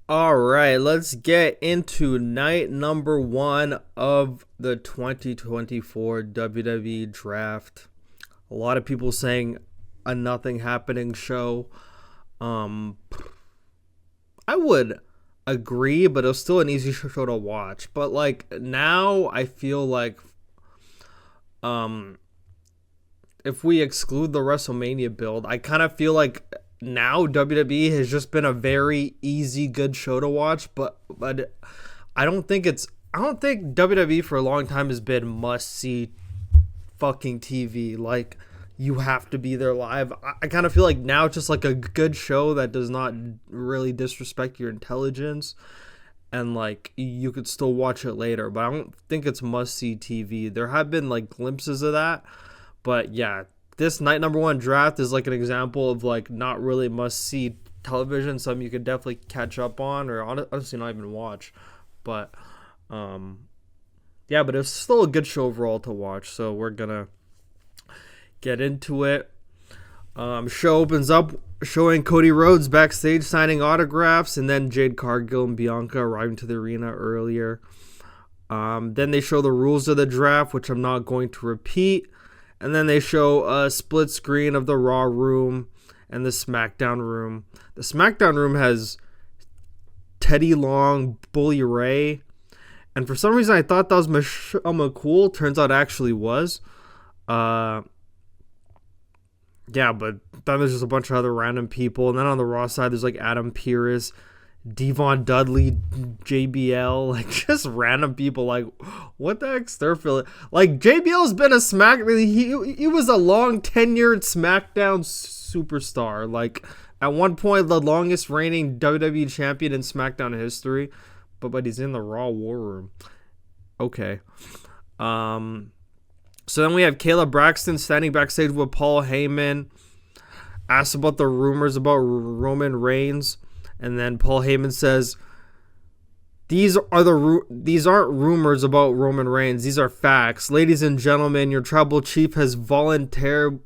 All right, let's get into night number one of the 2024 WWE Draft. A lot of people saying a nothing happening show. Um, I would agree, but it was still an easy show to watch. But like now, I feel like um, if we exclude the WrestleMania build, I kind of feel like now WWE has just been a very easy, good show to watch. But I don't think WWE for a long time has been must see fucking TV. Like you have to be there live. I kind of feel like now it's just like a good show that does not really disrespect your intelligence, and like you could still watch it later. But I don't think it's must see TV. There have been like glimpses of that, but yeah, this night number one draft is like an example of like not really must see television. Something you could definitely catch up on, or honestly not even watch. But yeah, but it's still a good show overall to watch. So we're gonna get into it. Show opens up showing Cody Rhodes backstage signing autographs, and then Jade Cargill and Bianca arriving to the arena earlier. Then they show the rules of the draft, which I'm not going to repeat. And then they show a split screen of the Raw room and the SmackDown room. The SmackDown room has Teddy Long, Bully Ray, and for some reason I thought that was Michelle McCool. Turns out it actually was. Yeah, but then there's just a bunch of other random people. And then on the Raw side, there's like Adam Pearce, Devon Dudley, JBL, like just random people. Like, what the heck's their feeling? Like JBL's been a he was a long tenured SmackDown superstar. Like at one point, the longest reigning WWE champion in SmackDown history. But he's in the Raw War Room. Okay. So then we have Kayla Braxton standing backstage with Paul Heyman, asked about the rumors about Roman Reigns, and then Paul Heyman says, these aren't rumors about Roman Reigns. These are facts. Ladies and gentlemen, your tribal chief has voluntarily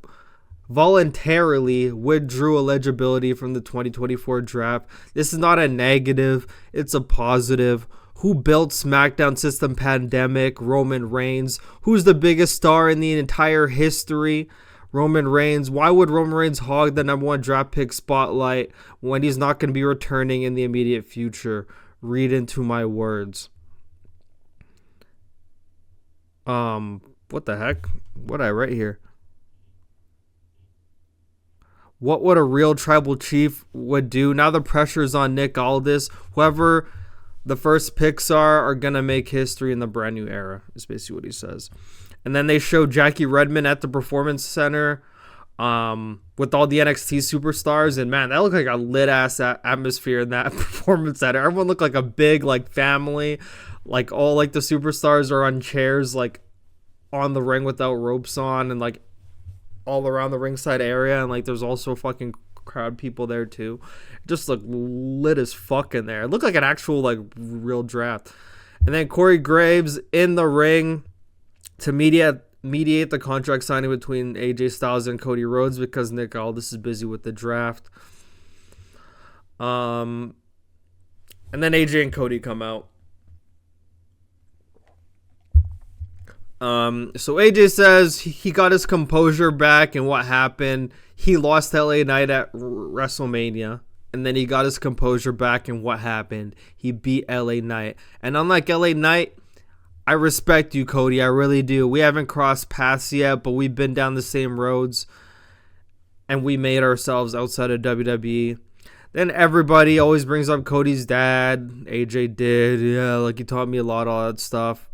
withdrew eligibility from the 2024 draft. This is not a negative, it's a positive. Who built SmackDown System Pandemic? Roman Reigns. Who's the biggest star in the entire history? Roman Reigns. Why would Roman Reigns hog the number one draft pick spotlight when he's not going to be returning in the immediate future? Read into my words. What the heck? What did I write here? What would a real tribal chief would do? Now the pressure is on Nick Aldis. Whoever the first picks are going to make history in the brand new era, is basically what he says. And then they show Jackie Redmond at the Performance Center with all the NXT superstars. And man, that looked like a lit-ass atmosphere in that Performance Center. Everyone looked like a big like family. Like all like the superstars are on chairs like on the ring without ropes on, and like all around the ringside area. And like there's also fucking crowd people there too. It just looked lit as fuck in there. It looked like an actual like real draft. And then Corey Graves in the ring to mediate the contract signing between AJ Styles and Cody Rhodes because Nick Aldis is busy with the draft. And then AJ and Cody come out. So AJ says he got his composure back, and what happened? He lost LA Knight at WrestleMania, and then he got his composure back, and what happened? He beat LA Knight. And unlike LA Knight, I respect you, Cody. I really do. We haven't crossed paths yet, but we've been down the same roads, and we made ourselves outside of WWE. Then everybody always brings up Cody's dad. AJ did. Yeah, like he taught me a lot, all that stuff.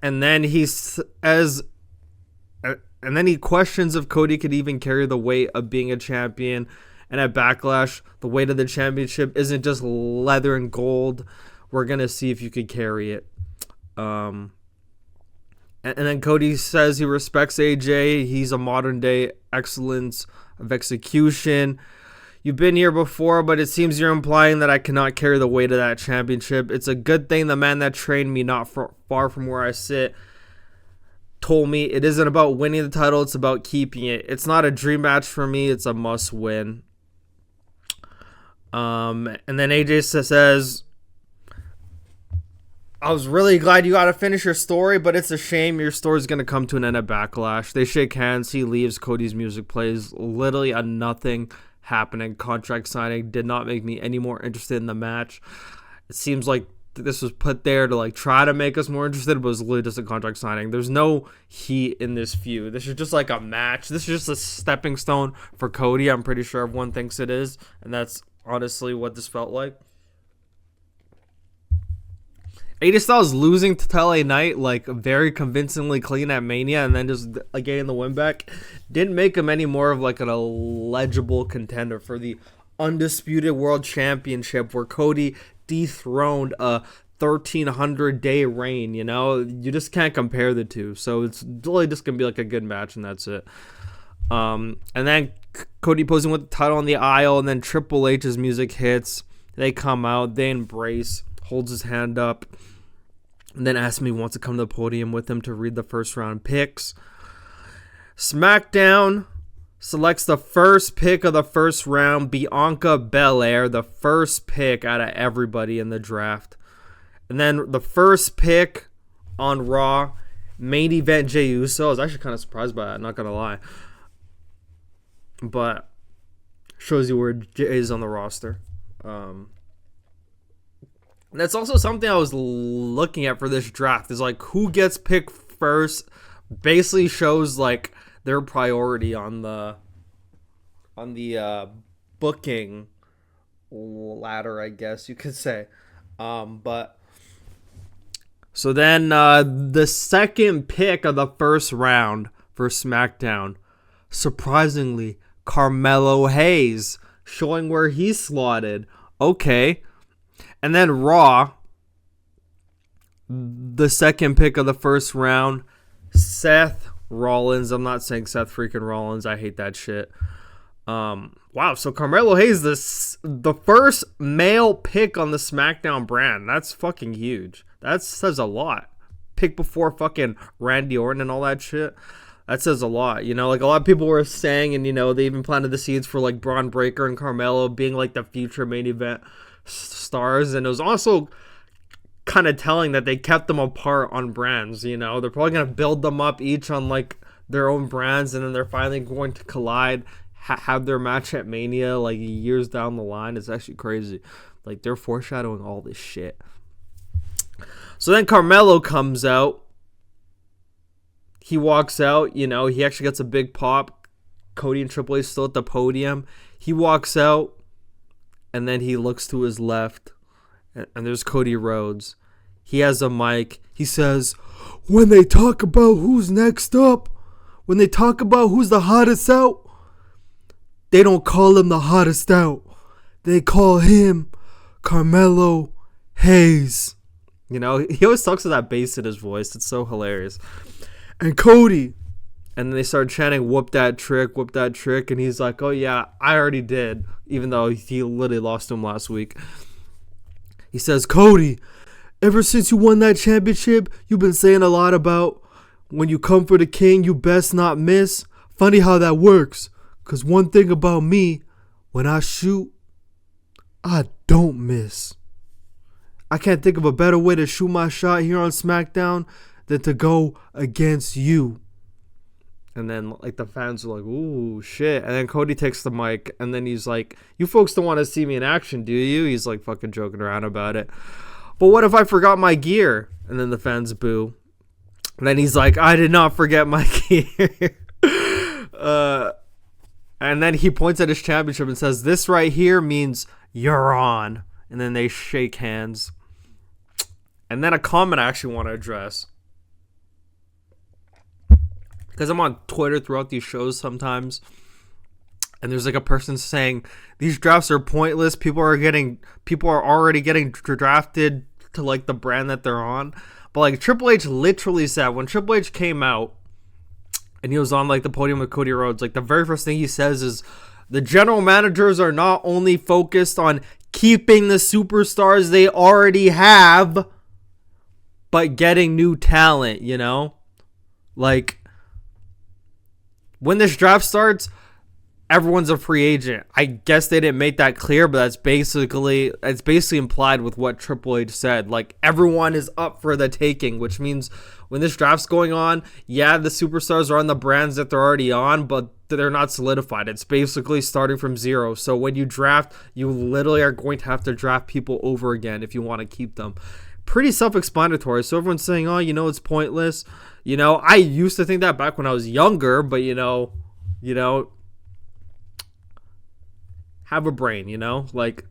And then he says, and then he questions if Cody could even carry the weight of being a champion. And at Backlash, the weight of the championship isn't just leather and gold. We're gonna see if you could carry it. And then Cody says he respects AJ. He's a modern day excellence of execution. You've been here before, but it seems you're implying that I cannot carry the weight of that championship. It's a good thing the man that trained me not far from where I sit told me it isn't about winning the title, it's about keeping it. It's not a dream match for me, it's a must win. And then AJ says, I was really glad you got to finish your story, but it's a shame your story's going to come to an end at Backlash. They shake hands, he leaves, Cody's music plays. Literally a nothing happening. Contract signing did not make me any more interested in the match. It seems like this was put there to like try to make us more interested, but it was literally just a contract signing. There's no heat in this feud. This is just like a match. This is just a stepping stone for Cody. I'm pretty sure everyone thinks it is, and that's honestly what this felt like. AJ Styles losing to LA Knight like very convincingly clean at Mania and then just like getting the win back didn't make him any more of like an eligible contender for the Undisputed World Championship, where Cody dethroned a 1,300-day reign. You know, you just can't compare the two. So it's really just gonna be like a good match, and that's it. And then Cody posing with the title on the aisle, and then Triple H's music hits. They come out, they embrace, holds his hand up, and then asks me if he wants to come to the podium with him to read the first round picks. Smackdown selects the first pick of the first round, Bianca Belair, the first pick out of everybody in the draft. And then the first pick on Raw, main event Jey Uso. I was actually kind of surprised by that, not going to lie. But shows you where Jey is on the roster. That's also something I was looking at for this draft, is like who gets picked first basically shows like their priority on the booking ladder, I guess you could say. But so then the second pick of the first round for SmackDown, surprisingly, Carmelo Hayes, showing where he's slotted. Okay. And then Raw, the second pick of the first round, Seth Rollins. I'm not saying Seth freaking Rollins. I hate that shit. Wow, so Carmelo Hayes, the first male pick on the SmackDown brand. That's fucking huge. That says a lot. Pick before fucking Randy Orton and all that shit. That says a lot. You know, like a lot of people were saying, and you know, they even planted the seeds for like Braun Breaker and Carmelo being like the future main event stars, and it was also kind of telling that they kept them apart on brands. You know, they're probably gonna build them up each on like their own brands, and then they're finally going to collide, have their match at Mania like years down the line. It's actually crazy. Like they're foreshadowing all this shit. So then Carmelo comes out. He walks out. You know, he actually gets a big pop. Cody and Triple H still at the podium. He walks out. And then he looks to his left, and there's Cody Rhodes. He has a mic. He says, when they talk about who's next up, when they talk about who's the hottest out, they don't call him the hottest out. They call him Carmelo Hayes. You know, he always talks with that bass in his voice. It's so hilarious. And Cody. And then they start chanting, whoop that trick, and he's like, oh yeah, I already did, even though he literally lost to him last week. He says, Cody, ever since you won that championship, you've been saying a lot about when you come for the king, you best not miss. Funny how that works, because one thing about me, when I shoot, I don't miss. I can't think of a better way to shoot my shot here on SmackDown than to go against you. And then, like, the fans are like, ooh, shit. And then Cody takes the mic, and then he's like, you folks don't want to see me in action, do you? He's, like, fucking joking around about it. But what if I forgot my gear? And then the fans boo. And then he's like, I did not forget my gear. And then he points at his championship and says, this right here means you're on. And then they shake hands. And then a comment I actually want to address, because I'm on Twitter throughout these shows sometimes, and there's like a person saying these drafts are pointless. People are already getting drafted to like the brand that they're on. But like Triple H literally said, when Triple H came out and he was on like the podium with Cody Rhodes, like the very first thing he says is the general managers are not only focused on keeping the superstars they already have, but getting new talent, you know? Like, when this draft starts, everyone's a free agent. I guess they didn't make that clear, but it's basically implied with what Triple H said. Like, everyone is up for the taking, which means when this draft's going on, yeah, the superstars are on the brands that they're already on, but they're not solidified. It's basically starting from zero. So when you draft, you literally are going to have to draft people over again if you want to keep them. Pretty self-explanatory. So everyone's saying, oh, it's pointless. I used to think that back when I was younger, but have a brain, like,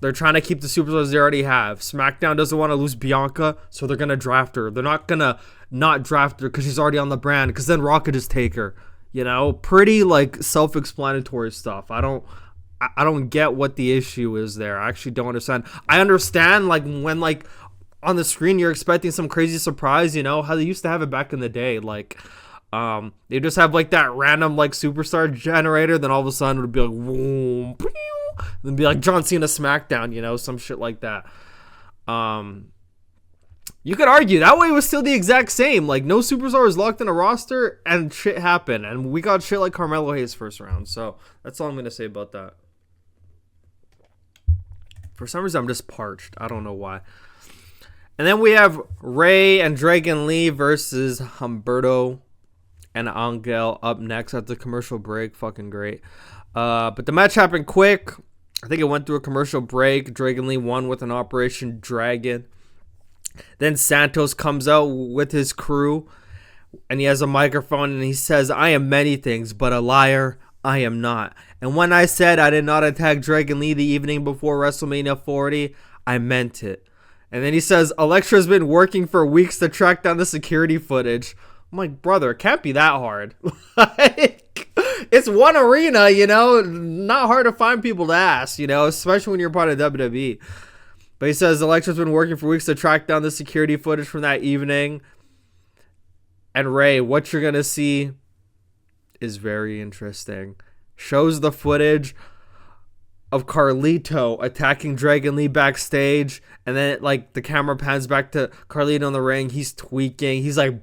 they're trying to keep the superstars they already have. Smackdown doesn't want to lose Bianca, so they're gonna draft her. They're not gonna not draft her because she's already on the brand, because then Raw could just take her. Pretty like self-explanatory stuff. I don't get what the issue is there. I actually don't understand. I understand like when like on the screen you're expecting some crazy surprise, how they used to have it back in the day, like they just have like that random like superstar generator, then all of a sudden it would be like boom, then be like John Cena Smackdown, some shit like that. You could argue that way it was still the exact same. Like, no superstar was locked in a roster and shit happened, and we got shit like Carmelo Hayes first round. So that's all I'm gonna say about that. For some reason I'm just parched. I don't know why. And then we have Ray and Dragon Lee versus Humberto and Angel up next at the commercial break. Fucking great. But the match happened quick. I think it went through a commercial break. Dragon Lee won with an Operation Dragon. Then Santos comes out with his crew, and he has a microphone, and he says, I am many things, but a liar I am not. And when I said I did not attack Dragon Lee the evening before WrestleMania 40, I meant it. And then he says, Elektra's been working for weeks to track down the security footage. I'm like, brother, it can't be that hard. It's one arena, not hard to find people to ask, especially when you're part of WWE. But he says Elektra's been working for weeks to track down the security footage from that evening. And Ray, what you're going to see is very interesting. Shows the footage of Carlito attacking Dragon Lee backstage. And then the camera pans back to Carlito in the ring. He's tweaking. He's like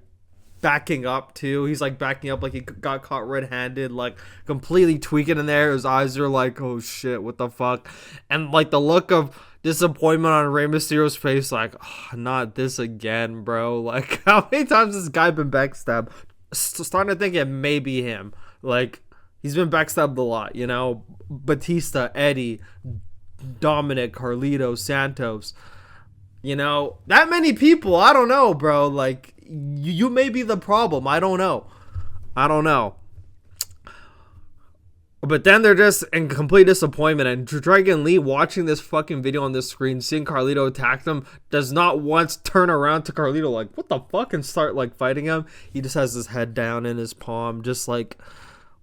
backing up too. He's like backing up like he got caught red-handed, like completely tweaking in there. His eyes are like, oh shit, what the fuck? And like the look of disappointment on Rey Mysterio's face, like, oh, not this again, bro. Like, how many times has this guy been backstabbed? Starting to think it may be him. Like, he's been backstabbed a lot, Batista, Eddie, Dominic, Carlito, Santos. That many people. I don't know, bro. Like, you may be the problem. I don't know. But then they're just in complete disappointment, and Dragon Lee watching this fucking video on this screen, seeing Carlito attack them, does not once turn around to Carlito like, what the fuck, and start like fighting him. He just has his head down in his palm, just like,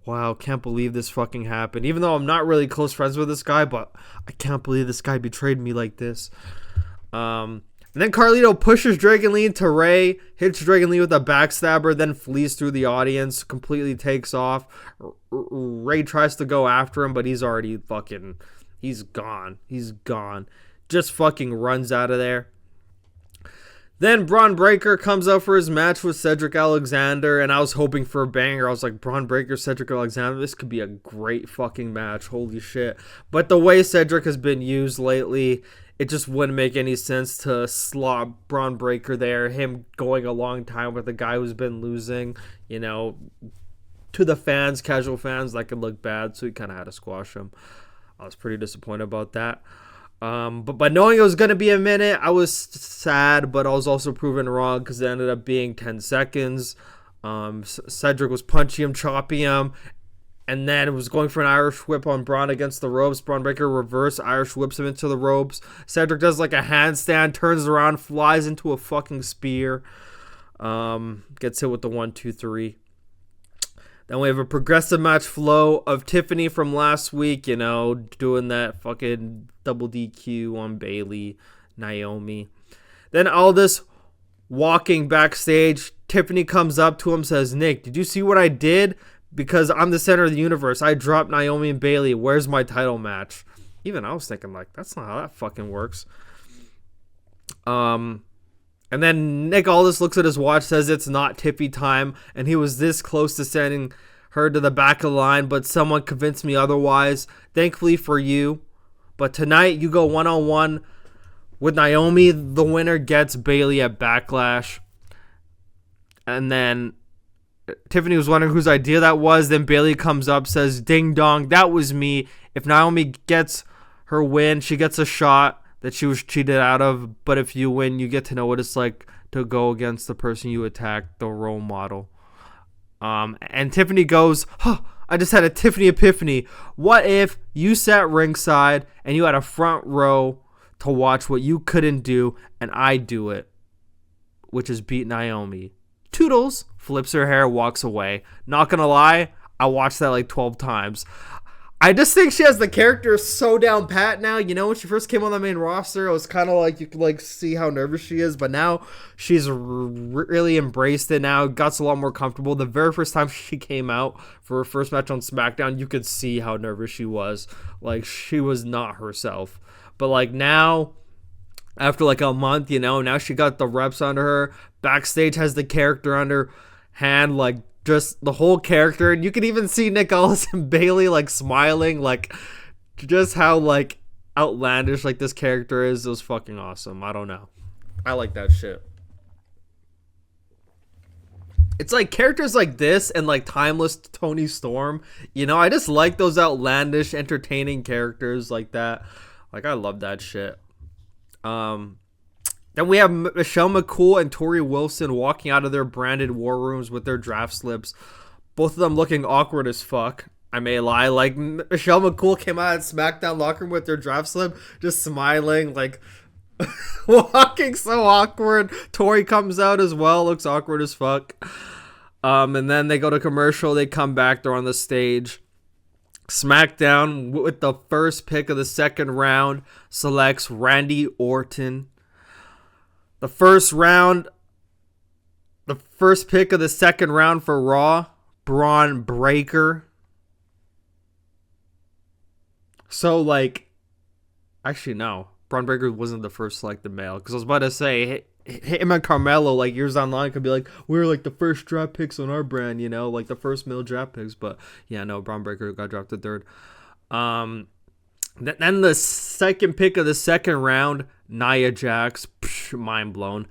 wow, can't believe this fucking happened. Even though I'm not really close friends with this guy, but I can't believe this guy betrayed me like this. And then Carlito pushes Dragon Lee into Ray, hits Dragon Lee with a backstabber, then flees through the audience, completely takes off. Ray tries to go after him, but he's already fucking, he's gone. Just fucking runs out of there. Then Braun Breaker comes out for his match with Cedric Alexander, and I was hoping for a banger. I was like, Braun Breaker, Cedric Alexander, this could be a great fucking match. Holy shit. But the way Cedric has been used lately, it just wouldn't make any sense to slot Braun Breaker there. Him going a long time with a guy who's been losing, to the fans, casual fans, that could look bad. So he kind of had to squash him. I was pretty disappointed about that. But knowing it was going to be a minute, I was sad, but I was also proven wrong because it ended up being 10 seconds. Cedric was punching him, chopping him, and then it was going for an Irish whip on Braun against the ropes. Braun Breaker reverse Irish whips him into the ropes. Cedric does like a handstand, turns around, flies into a fucking spear. Gets hit with the 1, 2, 3. Then we have a progressive match flow of Tiffany from last week, doing that fucking double DQ on Bayley, Naomi. Then Aldis walking backstage. Tiffany comes up to him, says, Nick, did you see what I did? Because I'm the center of the universe. I dropped Naomi and Bayley. Where's my title match? Even I was thinking, like, that's not how that fucking works. And then Nick Aldis looks at his watch, says it's not Tiffy time, and he was this close to sending her to the back of the line, but someone convinced me otherwise. Thankfully for you. But tonight, you go one-on-one with Naomi. The winner gets Bayley at Backlash. And then Tiffany was wondering whose idea that was. Then Bayley comes up, says, ding dong, that was me. If Naomi gets her win, she gets a shot that she was cheated out of. But if you win, you get to know what it's like to go against the person you attacked, the role model. And Tiffany goes, I just had a Tiffany epiphany. What if you sat ringside and you had a front row to watch what you couldn't do and I do it, which is beat Naomi. Toodles, flips her hair, walks away. Not gonna lie, I watched that like 12 times. I just think she has the character so down pat now. You know, when she first came on the main roster, it was kind of like you could like see how nervous she is. But now she's really embraced it now. Got a lot more comfortable. The very first time she came out for her first match on Smackdown, you could see how nervous she was. Like, she was not herself. But like now, after like a month, you know, now she got the reps under her. Backstage has the character under hand, like, just the whole character. And you can even see Nick Aldis and Bayley like smiling, like just how like outlandish like this character is. It was fucking awesome. I don't know, I like that shit. It's like characters like this and like timeless Tony Storm, you know, I just like those outlandish entertaining characters like that. Like, I love that shit. Then we have Michelle McCool and Tori Wilson walking out of their branded war rooms with their draft slips. Both of them looking awkward as fuck. I may lie. Like, Michelle McCool came out of SmackDown locker room with their draft slip, just smiling, like, walking so awkward. Tori comes out as well, looks awkward as fuck. And then they go to commercial. They come back. They're on the stage. SmackDown, with the first pick of the second round, selects Randy Orton. The first pick of the second round for Raw, Braun Breaker. So, like, actually, no. Braun Breaker wasn't the first selected male. Because I was about to say, him and Carmelo, like, years online could be like, we were, like, the first draft picks on our brand, you know? Like, the first male draft picks. But, yeah, no, Braun Breaker got drafted third. Then the second pick of the second round, Nia Jax, mind blown.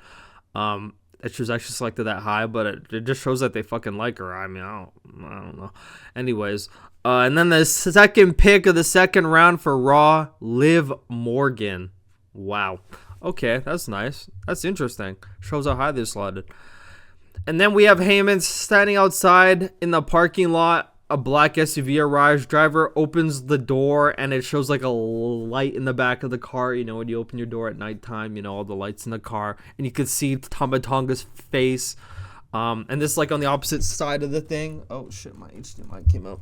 That she was actually selected that high, but it just shows that they fucking like her. I mean, I don't know. Anyways, and then the second pick of the second round for Raw, Liv Morgan. Wow. Okay, that's nice. That's interesting. Shows how high they slotted. And then we have Heyman standing outside in the parking lot. A black SUV arrives. Driver opens the door, and it shows like a light in the back of the car. You know, when you open your door at nighttime, you know, all the lights in the car, and you can see Tama Tonga's face. And this like on the opposite side of the thing. Oh shit, my HDMI came up.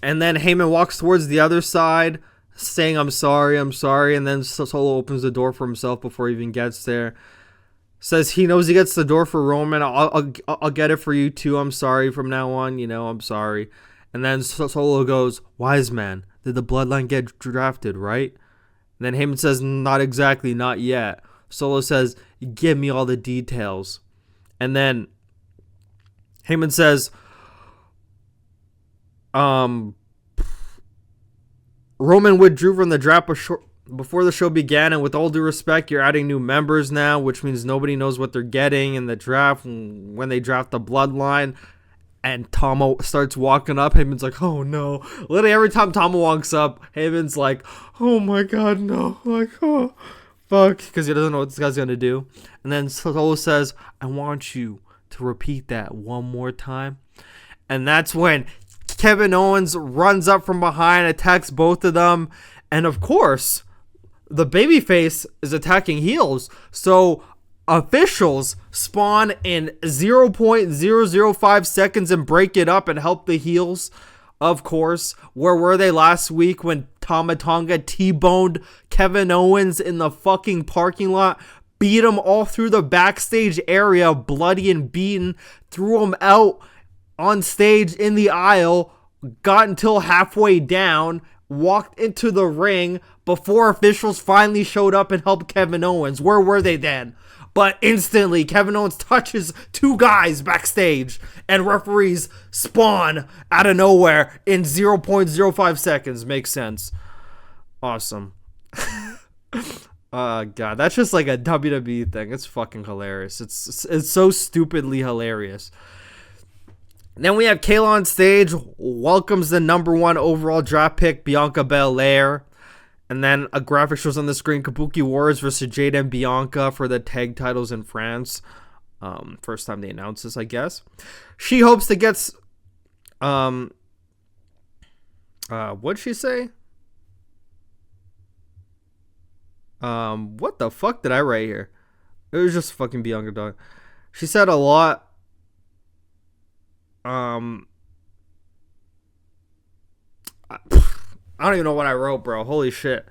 And then Heyman walks towards the other side, saying, I'm sorry. And then Solo opens the door for himself before he even gets there. Says he knows he gets the door for Roman. I'll get it for you too. I'm sorry from now on. You know, I'm sorry. And then Solo goes, wise man, did the bloodline get drafted, right? And then Heyman says, not exactly, not yet. Solo says, give me all the details. And then Heyman says, Roman withdrew from the draft before the show began, and with all due respect, you're adding new members now, which means nobody knows what they're getting in the draft when they draft the bloodline. And Tama starts walking up. Heyman's like, oh no. Literally every time Tama walks up, Heyman's like, oh my god, no. Like, oh, fuck. Because he doesn't know what this guy's going to do. And then Solo says, I want you to repeat that one more time. And that's when Kevin Owens runs up from behind, attacks both of them. And of course, the babyface is attacking heels. So officials spawn in 0.005 seconds and break it up and help the heels. Of course, where were they last week when Tama Tonga T-boned Kevin Owens in the fucking parking lot? Beat him all through the backstage area, bloody and beaten. Threw him out on stage in the aisle. Got until halfway down. walked into the ring before officials finally showed up and helped Kevin Owens. Where were they then? But instantly, Kevin Owens touches two guys backstage, and referees spawn out of nowhere in 0.05 seconds. Makes sense. Awesome. God, that's just like a WWE thing. It's fucking hilarious. It's so stupidly hilarious. Then we have Kayla on stage, welcomes the number 1 overall draft pick, Bianca Belair. And then a graphic shows on the screen, Kabuki Warriors versus Jade and Bianca for the tag titles in France. First time they announced this, I guess. She hopes to get... what'd she say? What the fuck did I write here? It was just fucking Bianca, dog. She said a lot. I don't even know what I wrote, bro. Holy shit.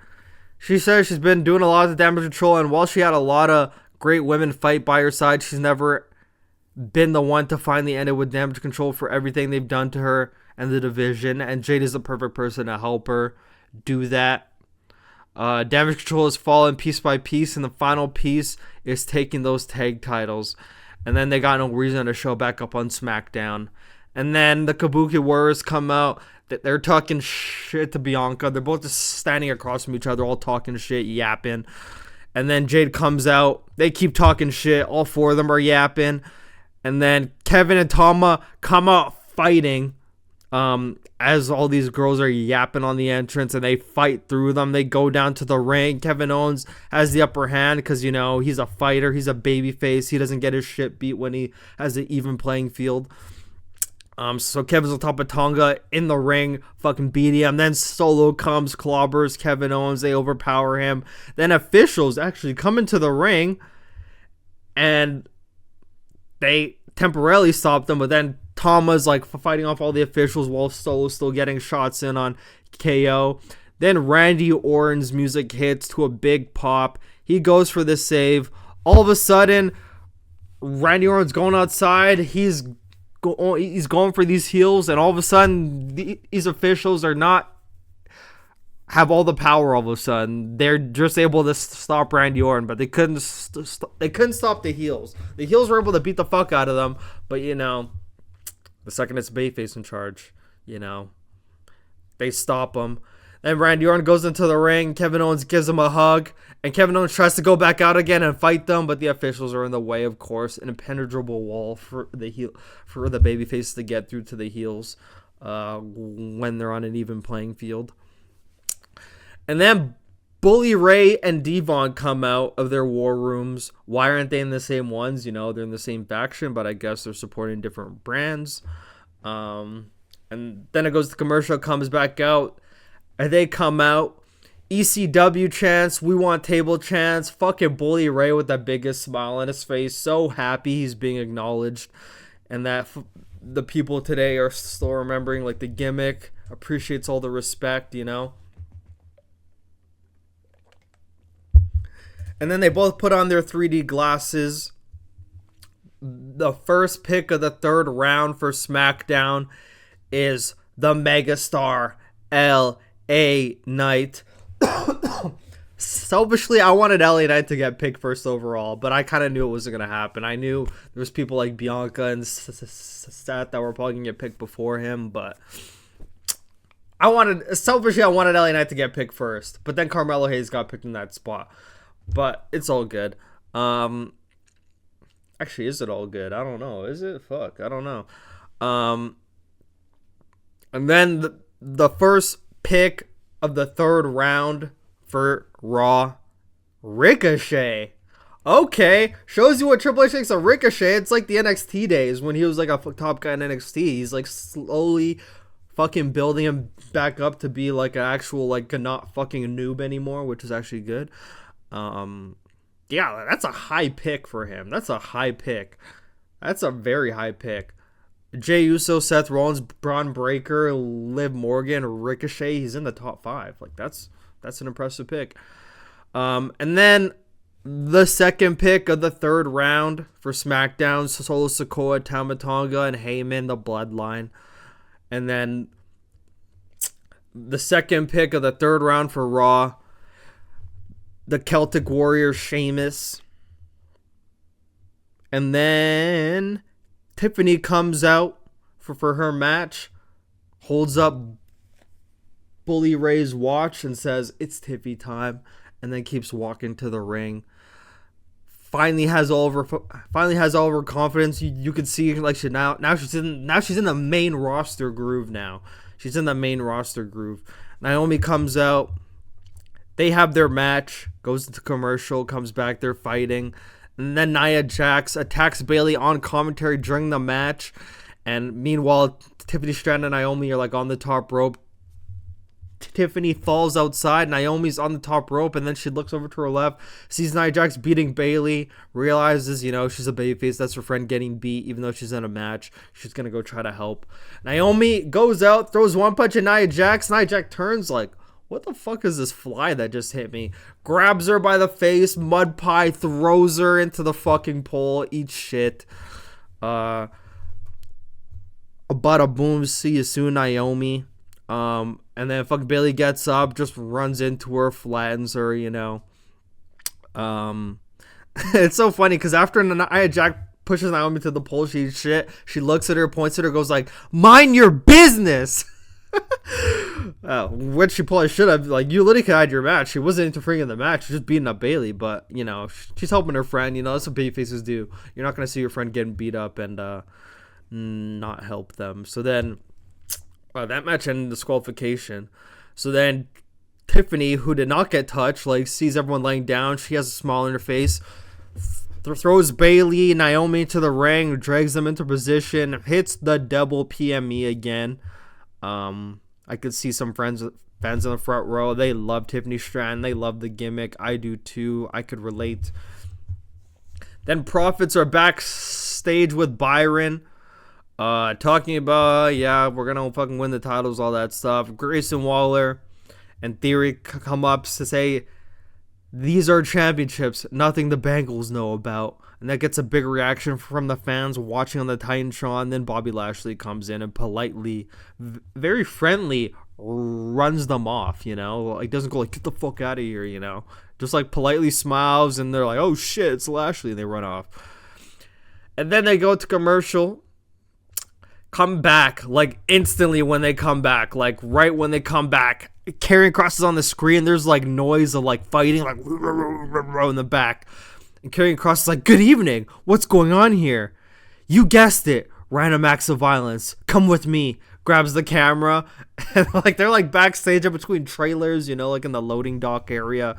She says she's been doing a lot of damage control, and while she had a lot of great women fight by her side, she's never been the one to finally end it with damage control for everything they've done to her and the division, and Jade is the perfect person to help her do that. Damage control has fallen piece by piece, and the final piece is taking those tag titles. And then they got no reason to show back up on Smackdown. And then the Kabuki Warriors come out. They're talking shit to Bianca. They're both just standing across from each other, all talking shit, yapping. And then Jade comes out. They keep talking shit. All 4 of them are yapping. And then Kevin and Tama come out fighting. As all these girls are yapping on the entrance, and they fight through them. They go down to the ring. Kevin Owens has the upper hand because, you know, he's a fighter. He's a babyface. He doesn't get his shit beat when he has an even playing field. So Kevin's on top of Tonga in the ring, fucking beating him. Then Solo comes, clobbers Kevin Owens. They overpower him. Then officials actually come into the ring, and they temporarily stop them, but then Tama's like fighting off all the officials while Solo's still getting shots in on KO. Then Randy Orton's music hits to a big pop. He goes for the save. All of a sudden, Randy Orton's going outside. He's going for these heels, and all of a sudden, these officials are not have all the power. All of a sudden, they're just able to stop Randy Orton, but they couldn't stop the heels. The heels were able to beat the fuck out of them, but you know, the second it's Bayface in charge, you know, they stop him. Then Randy Orton goes into the ring. Kevin Owens gives him a hug, and Kevin Owens tries to go back out again and fight them, but the officials are in the way, of course. An impenetrable wall for the babyface to get through to the heels when they're on an even playing field. And then Bully Ray and Devon come out of their war rooms. Why aren't they in the same ones? You know, they're in the same faction, but I guess they're supporting different brands. And then it goes to commercial, comes back out, and they come out. ECW chants, we want table chants. Fucking Bully Ray with the biggest smile on his face. So happy he's being acknowledged. And that the people today are still remembering like the gimmick. Appreciates all the respect, you know. And then they both put on their 3D glasses. The first pick of the third round for SmackDown is the megastar L.A. Knight. Selfishly, I wanted LA Knight to get picked first overall, but I kind of knew it wasn't going to happen. I knew there was people like Bianca and Seth that were probably going to get picked before him, but I wanted LA Knight to get picked first, but then Carmelo Hayes got picked in that spot. But it's all good. Actually, is it all good? I don't know. Is it? Fuck, I don't know. And then the first pick of the third round for Raw, Ricochet. Okay, shows you what Triple H thinks of Ricochet. It's like the NXT days when he was like a top guy in NXT. He's like slowly fucking building him back up to be like an actual like not fucking noob anymore, which is actually good. Yeah, that's a high pick for him. That's a high pick. That's a very high pick. Jey Uso, Seth Rollins, Braun Breaker, Liv Morgan, Ricochet. He's in the top 5. Like that's an impressive pick. And then the second pick of the third round for SmackDown, Solo Sikoa, Tama Tonga, and Heyman, the Bloodline. And then the second pick of the third round for Raw, the Celtic Warrior Sheamus. And then Tiffany comes out for her match, holds up Bully Ray's watch and says, "It's Tiffy time," and then keeps walking to the ring. Finally has all of her confidence. You can see like she's in the main roster groove now. She's in the main roster groove. Naomi comes out. They have their match. Goes into commercial. Comes back. They're fighting. And then Nia Jax attacks Bayley on commentary during the match. And meanwhile, Tiffany Stratton and Naomi are like on the top rope. Tiffany falls outside. Naomi's on the top rope, and then she looks over to her left, sees Nia Jax beating Bayley, realizes, she's a babyface. That's her friend getting beat, even though she's in a match. She's going to go try to help. Naomi goes out, throws one punch at Nia Jax. Nia Jax turns like, what the fuck is this fly that just hit me? Grabs her by the face, mud pie, throws her into the fucking pole, eats shit. Bada boom, see you soon, Naomi. And then fucking Bayley gets up, just runs into her, flattens her, It's so funny because after Nia Jax pushes Naomi to the pole, she eats shit. She looks at her, points at her, goes like, "Mind your business." Which she probably should have. Like, you literally could hide your match. She wasn't interfering in the match. She's just beating up Bayley. But, she's helping her friend. That's what babyfaces do. You're not going to see your friend getting beat up and not help them. So then that match ended in disqualification. So then Tiffany, who did not get touched, sees everyone laying down. She has a smile on her face. Throws Bayley and Naomi to the ring, drags them into position, hits the double PME again. I could see some fans in the front row. They love Tiffany Stratton. They love the gimmick. I do too. I could relate. Then Profits are backstage with Byron, talking about, we're gonna fucking win the titles, all that stuff. Grayson Waller and Theory come up to say, these are championships, nothing the Bengals know about. And that gets a big reaction from the fans watching on the Titantron. Then Bobby Lashley comes in and politely, very friendly, runs them off, doesn't go get the fuck out of here, just politely smiles, and they're like, oh shit, it's Lashley, and they run off. And then they go to commercial, come back, instantly when they come back, right when they come back, Karrion Kross is on the screen, there's noise of fighting, in the back. And Karrion Kross is like, good evening, what's going on here? You guessed it, random acts of violence, come with me. Grabs the camera, and they're backstage in between trailers, in the loading dock area.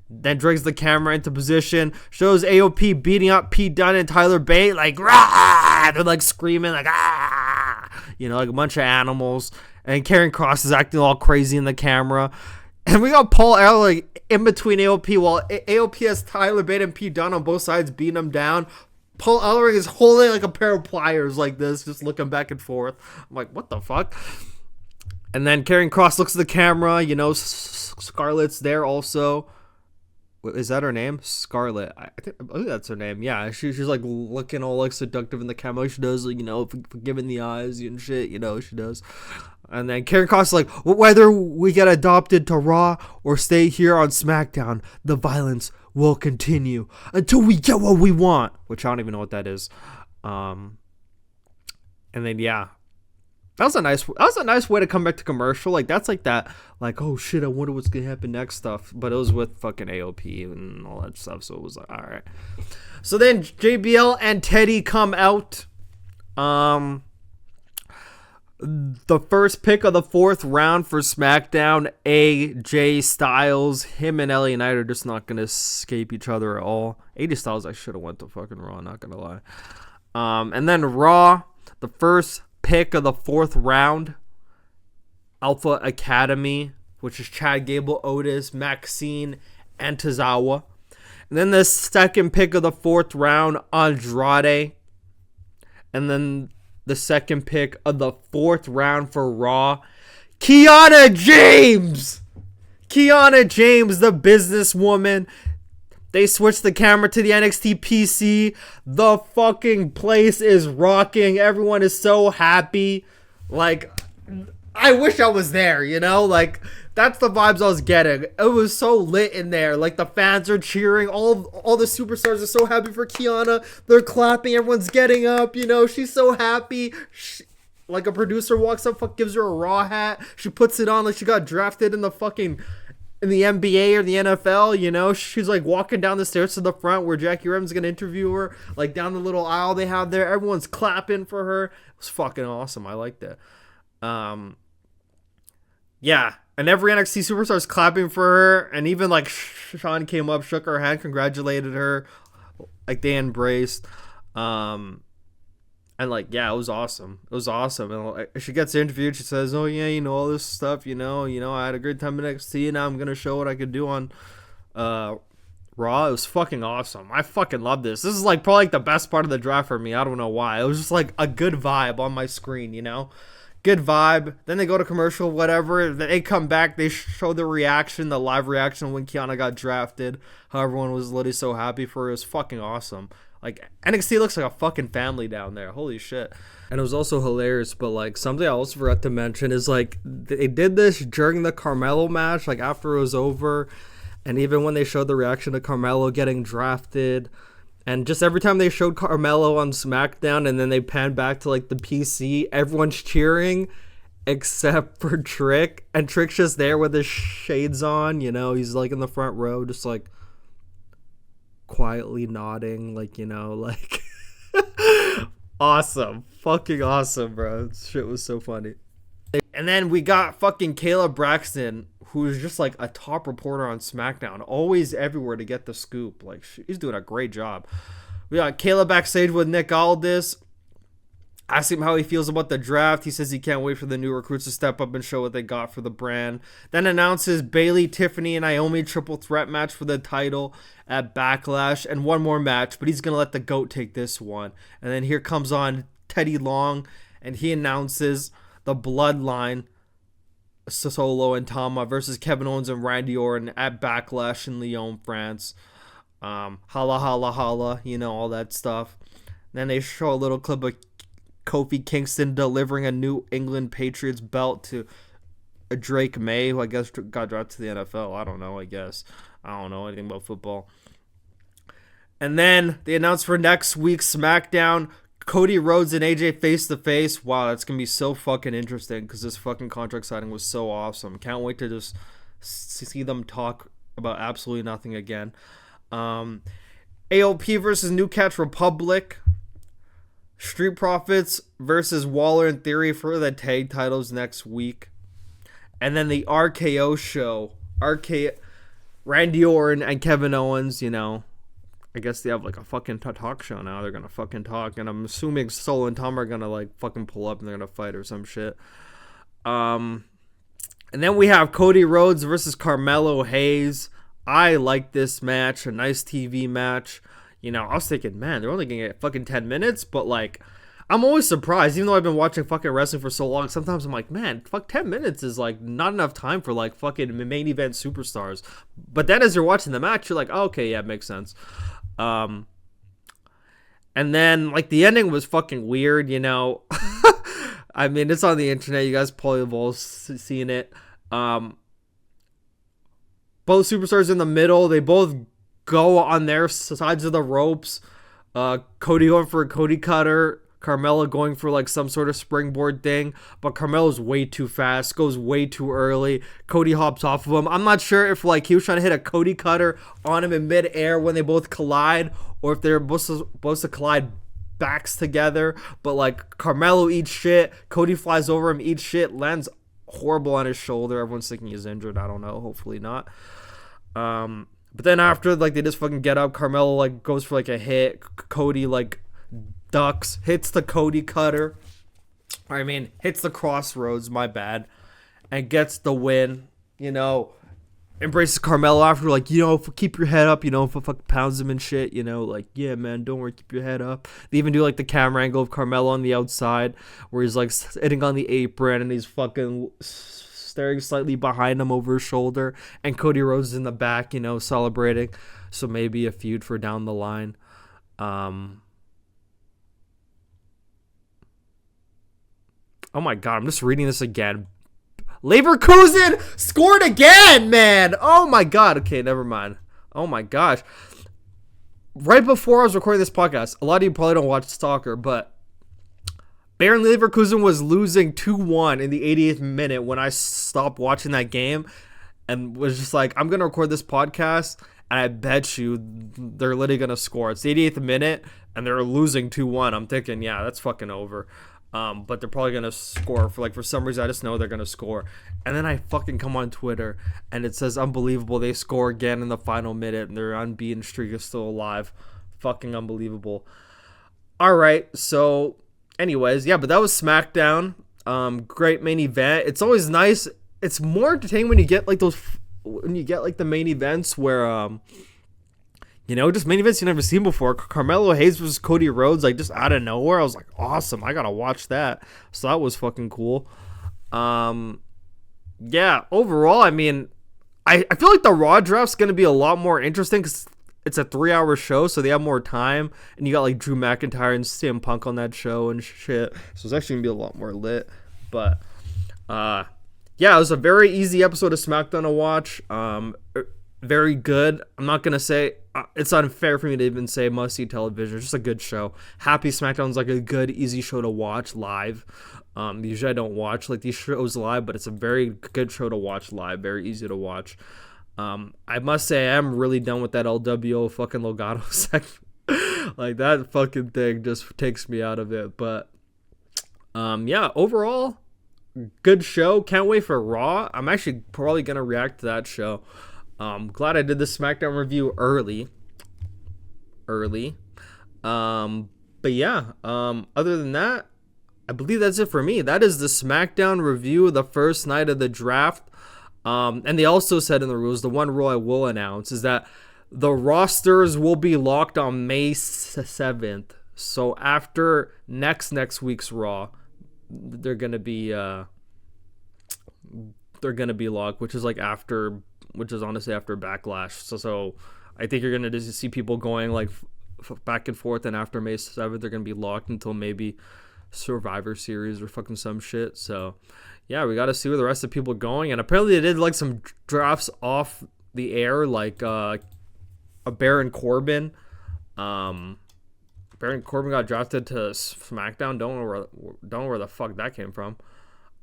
Then drags the camera into position, shows AOP beating up Pete Dunne and Tyler Bate, rah! They're screaming, ah! A bunch of animals. And Karrion Kross is acting all crazy in the camera. And we got Paul Ellering in between AOP while AOP has Tyler Bate and Pete Dunne on both sides beating them down. Paul Ellering is holding a pair of pliers like this, just looking back and forth. I'm like, what the fuck? And then Karrion Kross looks at the camera. Scarlett's there also. Is that her name? Scarlett. I think that's her name. Yeah, she's looking all seductive in the camera. She does, forgiving the eyes and shit. She does. And then Karrion Kross is like, whether we get adopted to Raw or stay here on SmackDown, the violence will continue until we get what we want. Which I don't even know what that is. And then that was a nice way to come back to commercial. That's oh shit, I wonder what's gonna happen next stuff. But it was with fucking AOP and all that stuff, so it was all right. So then JBL and Teddy come out. The first pick of the fourth round for SmackDown, AJ Styles. Him and LA Knight are just not gonna escape each other at all. AJ Styles, I should have went to fucking Raw, not gonna lie. And then Raw, the first pick of the fourth round, Alpha Academy, which is Chad Gable, Otis, Maxine, and Tozawa. And then the second pick of the fourth round, Andrade. And then the second pick of the fourth round for Raw, Kiana James. Kiana James, the businesswoman. They switched the camera to the NXT PC. The fucking place is rocking. Everyone is so happy. I wish I was there, like that's the vibes I was getting. It was so lit in there. Like the fans are cheering, all the superstars are so happy for Kiana. They're clapping, everyone's getting up, she's so happy. Like a producer walks up, gives her a Raw hat. She puts it on like she got drafted in the NBA or the NFL, she's like walking down the stairs to the front where Jackie Redmond's gonna interview her, like down the little aisle they have there. Everyone's clapping for her. It was fucking awesome. I liked it. Yeah, and every NXT superstar's clapping for her, and even like Sean came up, shook her hand, congratulated her, like they embraced. And like, yeah, it was awesome. It was awesome. And like, she gets interviewed. She says, "Oh yeah, all this stuff. I had a great time in NXT, and now I'm gonna show what I could do on Raw." It was fucking awesome. I fucking love this. This is like probably like the best part of the draft for me. I don't know why. It was just like a good vibe on my screen. Good vibe. Then they go to commercial, whatever. They come back. They show the reaction, the live reaction when Kiana got drafted. How everyone was literally so happy for her. It was fucking awesome. Like, NXT looks like a fucking family down there. Holy shit. And it was also hilarious, but, like, something I also forgot to mention is, like, they did this during the Carmelo match, like, after it was over. And even when they showed the reaction to Carmelo getting drafted. And just every time they showed Carmelo on Smackdown and then they panned back to, like, the PC, everyone's cheering except for Trick. And Trick's just there with his shades on, He's, like, in the front row, just, like, quietly nodding, like awesome, fucking awesome, bro. This shit was so funny. And then we got fucking Kayla Braxton, who's just like a top reporter on SmackDown, always everywhere to get the scoop. Like, she's doing a great job. We got Kayla backstage with Nick Aldis. Ask him how he feels about the draft. He says he can't wait for the new recruits to step up and show what they got for the brand. Then announces Bayley, Tiffany, and Naomi triple threat match for the title at Backlash. And one more match, but he's going to let the GOAT take this one. And then here comes on Teddy Long, and he announces the Bloodline, Solo and Tama versus Kevin Owens and Randy Orton at Backlash in Lyon, France. Holla, holla, holla, all that stuff. Then they show a little clip of Kofi Kingston delivering a New England Patriots belt to Drake May, who I guess got drafted to the NFL. I don't know, I guess. I don't know anything about football. And then they announced for next week's SmackDown, Cody Rhodes and AJ face-to-face. Wow, that's going to be so fucking interesting because this fucking contract signing was so awesome. Can't wait to just see them talk about absolutely nothing again. AOP versus New Catch Republic. Street Profits versus Waller and Theory for the tag titles next week. And then the RKO show. Randy Orton and Kevin Owens, I guess they have like a fucking talk show now. They're going to fucking talk. And I'm assuming Solo and Tom are going to like fucking pull up and they're going to fight or some shit. And then we have Cody Rhodes versus Carmelo Hayes. I like this match. A nice TV match. I was thinking, man, they're only going to get fucking 10 minutes. But, like, I'm always surprised. Even though I've been watching fucking wrestling for so long, sometimes I'm like, man, fuck, 10 minutes is, like, not enough time for, like, fucking main event superstars. But then as you're watching the match, you're like, oh, okay, yeah, it makes sense. And then, like, the ending was fucking weird, I mean, it's on the internet. You guys probably have all seen it. Both superstars in the middle. They both go on their sides of the ropes. Cody going for a Cody cutter. Carmelo going for like some sort of springboard thing. But Carmelo's way too fast. Goes way too early. Cody hops off of him. I'm not sure if like he was trying to hit a Cody cutter on him in midair when they both collide. Or if they're supposed to collide backs together. But like Carmelo eats shit. Cody flies over him, eats shit. Lands horrible on his shoulder. Everyone's thinking he's injured. I don't know. Hopefully not. But then after, like, they just fucking get up. Carmelo, like, goes for, like, a hit. Cody, like, ducks. Hits the Cody cutter. Hits the crossroads. My bad. And gets the win. Embraces Carmelo after, like, keep your head up. Fuck pounds him and shit. Like, yeah, man, don't worry. Keep your head up. They even do, like, the camera angle of Carmelo on the outside. Where he's, like, sitting on the apron. And he's fucking staring slightly behind him over his shoulder, and Cody Rhodes is in the back, celebrating. So maybe a feud for down the line. Oh my god, I'm just reading this again. Leverkusen scored again, man. Oh my god. Okay, never mind. Oh my gosh. Right before I was recording this podcast, a lot of you probably don't watch soccer, but Bayer Leverkusen was losing 2-1 in the 88th minute when I stopped watching that game and was just like, I'm going to record this podcast, and I bet you they're literally going to score. It's the 88th minute, and they're losing 2-1. I'm thinking, yeah, that's fucking over. But they're probably going to score. For some reason, I just know they're going to score. And then I fucking come on Twitter, and it says, unbelievable, they score again in the final minute, and their unbeaten streak is still alive. Fucking unbelievable. All right, so anyways, yeah, but that was SmackDown. Great main event. It's always nice. It's more entertaining when you get like the main events where just main events you never seen before. Carmelo Hayes versus Cody Rhodes, like just out of nowhere. I was like, awesome. I gotta watch that. So that was fucking cool. Yeah. Overall, I mean, I feel like the Raw draft's gonna be a lot more interesting because it's a 3-hour show, so they have more time, and you got like Drew McIntyre and CM Punk on that show and shit. So it's actually gonna be a lot more lit. But yeah, it was a very easy episode of SmackDown to watch. Very good. I'm not gonna say it's unfair for me to even say must-see television. It's just a good show. Happy SmackDown's like a good, easy show to watch live. Usually I don't watch like these shows live, but it's a very good show to watch live. Very easy to watch. I must say I am really done with that LWO fucking Logano segment. Like that fucking thing just takes me out of it. But yeah, overall, good show. Can't wait for Raw. I'm actually probably gonna react to that show. Glad I did the SmackDown review early. But yeah, other than that, I believe that's it for me. That is the SmackDown review of the first night of the draft. And they also said in the rules, the one rule I will announce is that the rosters will be locked on May 7th. So after next week's Raw, they're gonna be locked, which is honestly after Backlash. So I think you're gonna just see people going like back and forth, and after May 7th, they're gonna be locked until maybe Survivor Series or fucking some shit. So yeah, we got to see where the rest of the people are going. And apparently they did like some drafts off the air, like a Baron Corbin. Baron Corbin got drafted to SmackDown. Don't know where the fuck that came from.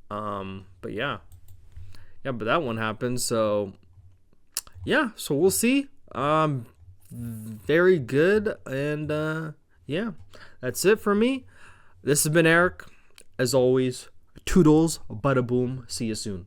But yeah, but that one happened. So yeah, so we'll see. Very good. And yeah, that's it for me. This has been Eric. As always, toodles, bada boom. See you soon.